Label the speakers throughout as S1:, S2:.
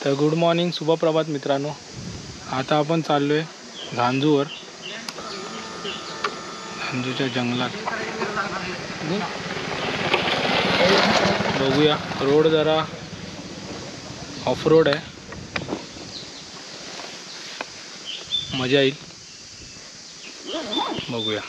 S1: तर good morning, शुभ प्रभात मित्रांनो. आता आपण चाललो आहे झांजूवर, झांजूच्या जंगलात. बघूया, रोड जरा ऑफ रोड आहे, मजा येईल. बघूया.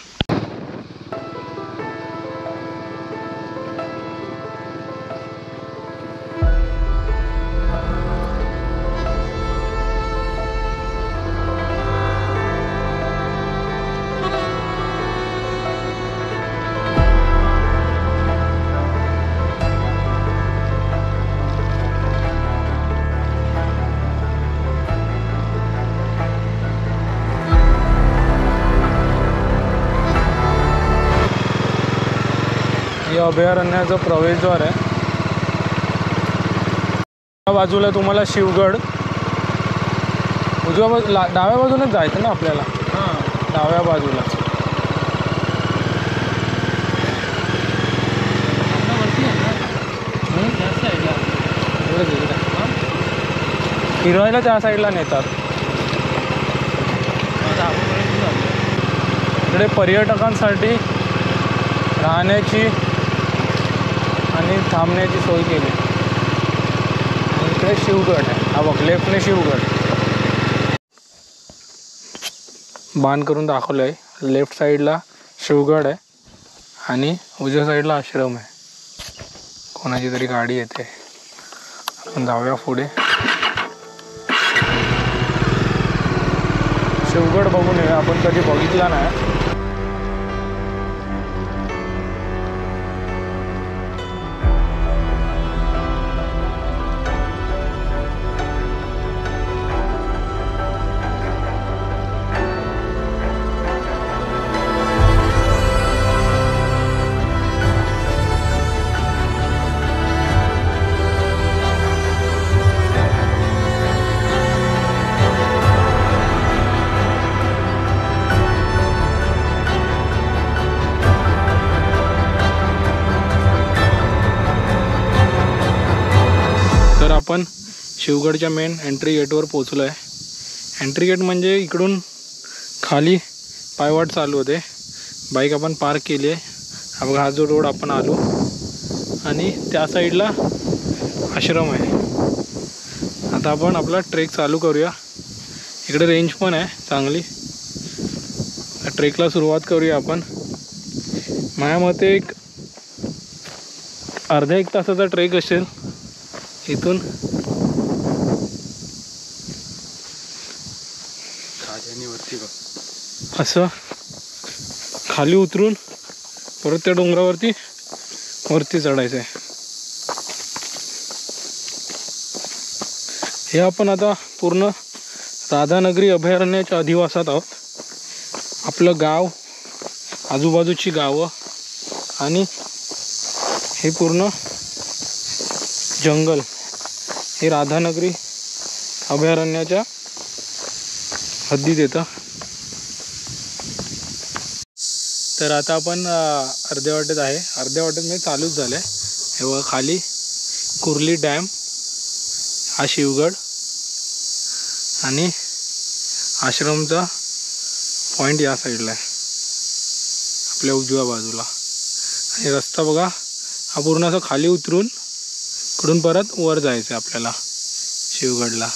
S1: हे अभयारण्याचं प्रवेशद्वार आहे. त्या बाजूला तुम्हाला शिवगड, उजव्या बाजूला डाव्या बाजूलाच जायचं ना आपल्याला. डाव्या बाजूला फिरवायला त्या साईडला नेतात. इकडे पर्यटकांसाठी राहण्याची आणि थांबण्याची सोय केली. इकडे शिवगड आहे. हा बघ, लेफ्टने शिवगड बांध करून दाखवलं आहे. लेफ्ट साईडला शिवगड आहे आणि उजव्या साईडला आश्रम आहे. कोणाची तरी गाडी येते, आपण जाऊया पुढे. शिवगड बघून येऊया, आपण कधी बघितला नाही. तर आपण शिवगडच्या मेन एंट्री गेटवर पोचलो आहे. एंट्री गेट म्हणजे इकडून खाली पायवाट चालू होते. बाईक आपण पार्क केली आहे. हा बघा, हा जो रोड आपण आलो आणि त्या साईडला आश्रम आहे. आता आपण आपला ट्रेक चालू करूया. इकडे रेंज पण आहे चांगली. ट्रेकला सुरुवात करूया आपण. माझ्या मते एक अर्ध्या एक तासाचा ट्रेक असेल. इथून असं खाली उतरून परत त्या डोंगरावरती वरती चढायचं आहे. हे आपण आता पूर्ण राधानगरी अभयारण्याच्या अधिवासात आहोत. आपलं गाव, आजूबाजूची गावं आणि हे पूर्ण जंगल हे राधानगरी अभयारण्याच्या हद्दीत येतं. तर आता आपण अर्ध्या वाटेत आहे. अर्ध्या वाटेत म्हणजे चालूच झालं आहे. हे बघा, खाली कुर्ली डॅम, हा शिवगड आणि आश्रमचा पॉईंट या साईडला आहे आपल्या उजव्या बाजूला. आणि रस्ता बघा, हा पूर्ण असं खाली उतरून इकडून परत वर जायचं आहे आपल्याला शिवगडला.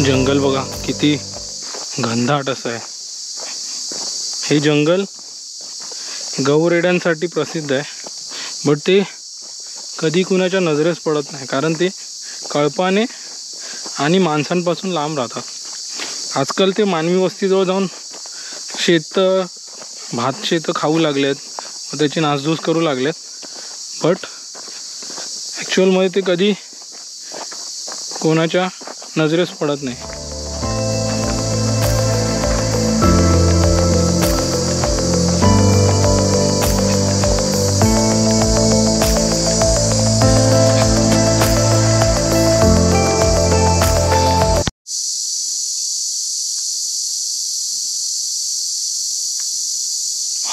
S1: जंगल बघा किती घनदाट असं आहे. हे जंगल गौरेड्यांसाठी प्रसिद्ध आहे, बट ते कधी कुणाच्या नजरेस पडत नाही, कारण ते कळपाने आणि माणसांपासून लांब राहतात. आजकाल ते मानवी वस्तीजवळ जाऊन भात शेतं खाऊ लागलेत व त्याची नासधूस करू लागलेत, बट ॲक्च्युअलमध्ये ते कधी कोणाच्या नजरेस पडत नाही.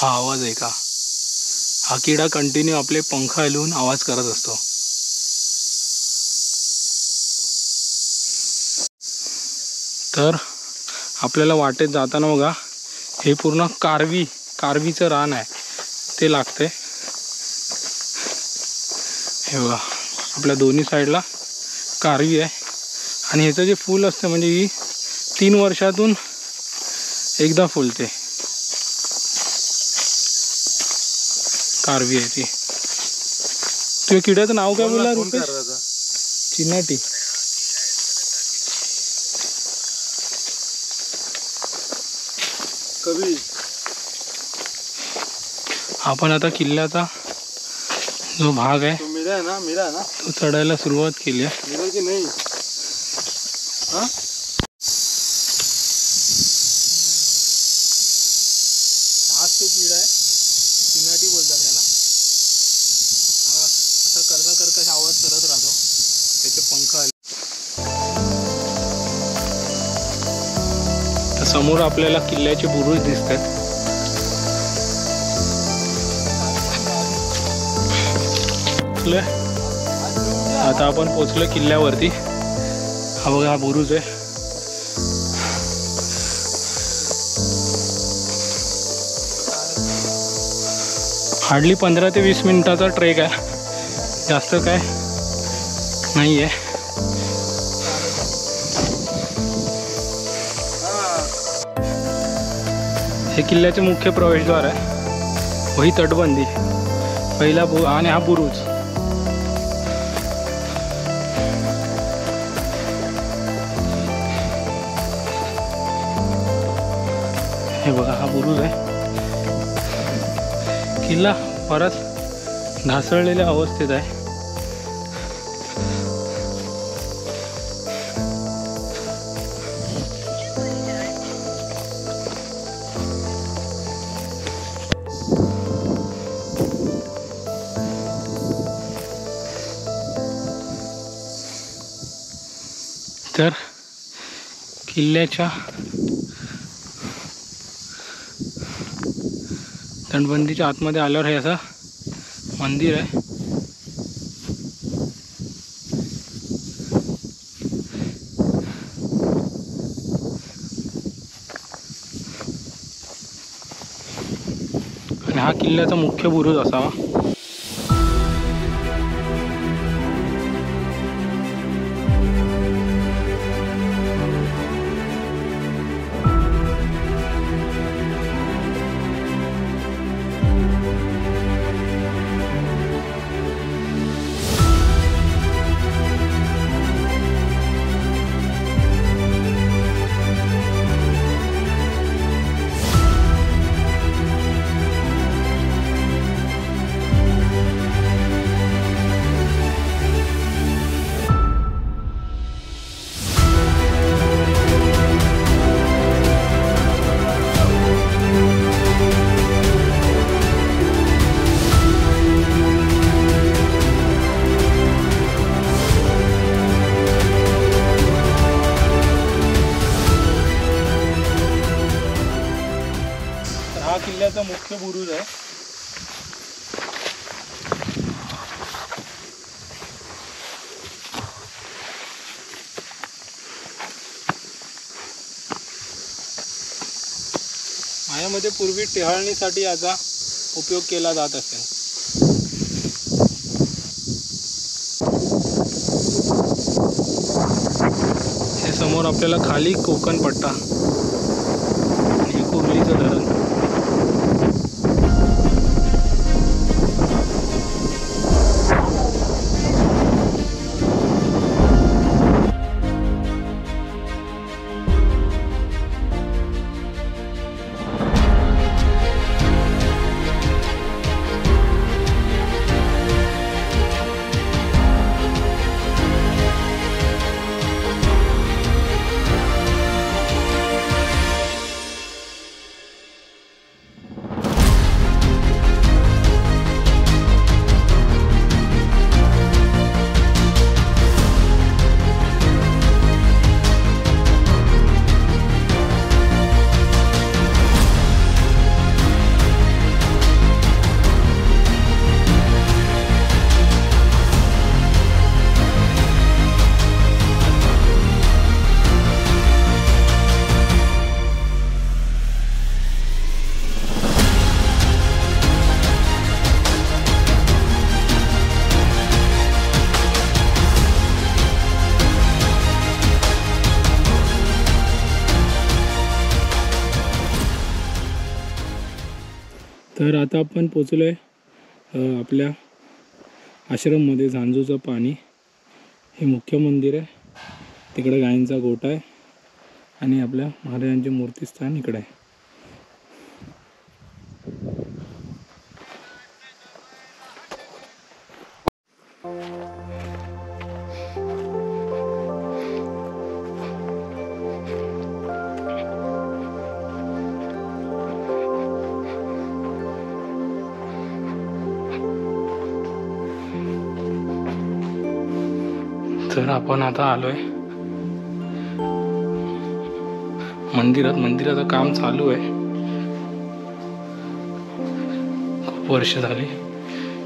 S1: हा आवाज आहे का? हा किडा कंटिन्यू आपले पंख हलवून आवाज करत असतो. तर आपल्याला वाटेत जाताना बघा हे पूर्ण कारवीचं रान आहे ते लागते. हे बघा आपल्या दोन्ही साईडला कारवी आहे आणि ह्याचं जे फूल असतं म्हणजे ही 3 वर्षातून एकदा फुलते. कारवी आहे ती. तुझ्या किड्याचं नाव काय बोलला रुपेश? चिनाटी.
S2: कवी
S1: आपण आता किल्ल्याचा जो भाग आहे
S2: मिला ना
S1: तो चढायला सुरुवात केली आहे.
S2: मिला की नाही? हाँ
S1: हाच तो किडा आहे, चिनाटी बोलतात त्याला. हा असा कर्कश आवाज करत राहतो, त्याचे पंख आले. तर समोर आपल्याला किल्ल्याचे बुरुज दिसत आहेत. आता आपण पोचलो किल्ल्यावरती. हा बघा हा बुरुज आहे. हार्डली 15 ते 20 मिनिटाचा ट्रेक आहे, जास्त काय नाही आहे. हे किल्ल्याचे मुख्य प्रवेशद्वार आहे, वही तटबंदी पहिला आणि हा बुरुज. हे बघा हा बुरुज आहे. किल्ला बराच ढासळलेल्या अवस्थेत आहे. तर किल्ल्याच्या तटबंदीच्या आतमध्ये आल्यावर हे असं मंदिर आहे. आणि हा किल्ल्याचा मुख्य बुरुज असावा. किल्ल्याचा मुख्य बुरुज आहे. माझ्यामध्ये पूर्वी टेहाळणीसाठी याचा उपयोग केला जात असेल. हे समोर समोर आपल्याला खाली कोकण पट्टा आणि कुर्लीचं धरण. तर आता आपण पोचलो आहे आपल्या आश्रममध्ये. झांजूचं पाणी हे मुख्य मंदिर आहे, तिकडे गायींचा गोठा आहे आणि आपल्या महाराजांचे मूर्तीस्थान इकडे आहे. तर आपण आता आलोय मंदिरात. मंदिराचं काम चालू आहे, खूप वर्ष झाली.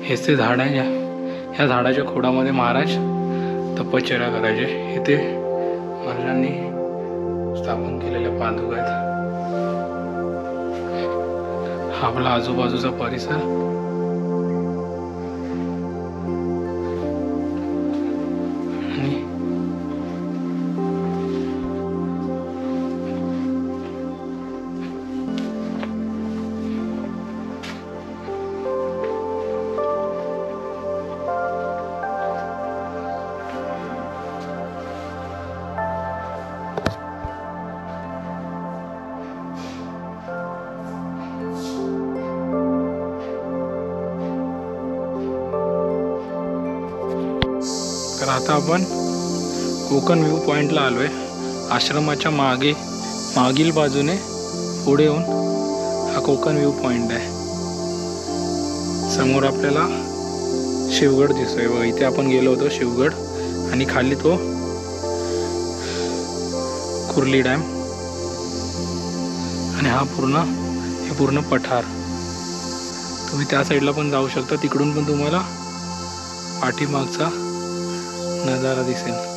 S1: हेच ते झाड आहे, ह्या झाडाच्या खोडामध्ये महाराज तपश्चर्या करायचे. इथे महाराजांनी स्थापन केलेल्या पादुका आहेत. हा आपला आजूबाजूचा परिसर. तर आता आपण कोकण व्ह्यू पॉईंटला आलो आहे. आश्रमाच्या मागील बाजूने पुढे येऊन हा कोकण व्ह्यू पॉईंट आहे. समोर आपल्याला शिवगड दिसतोय बघा. इथे आपण गेलो होतो शिवगड, आणि खाली तो कुर्ली डॅम, आणि हा पूर्ण पठार. तुम्ही त्या साईडला पण जाऊ शकता, तिकडून पण तुम्हाला पाठीमागचा नजारा दिसेल.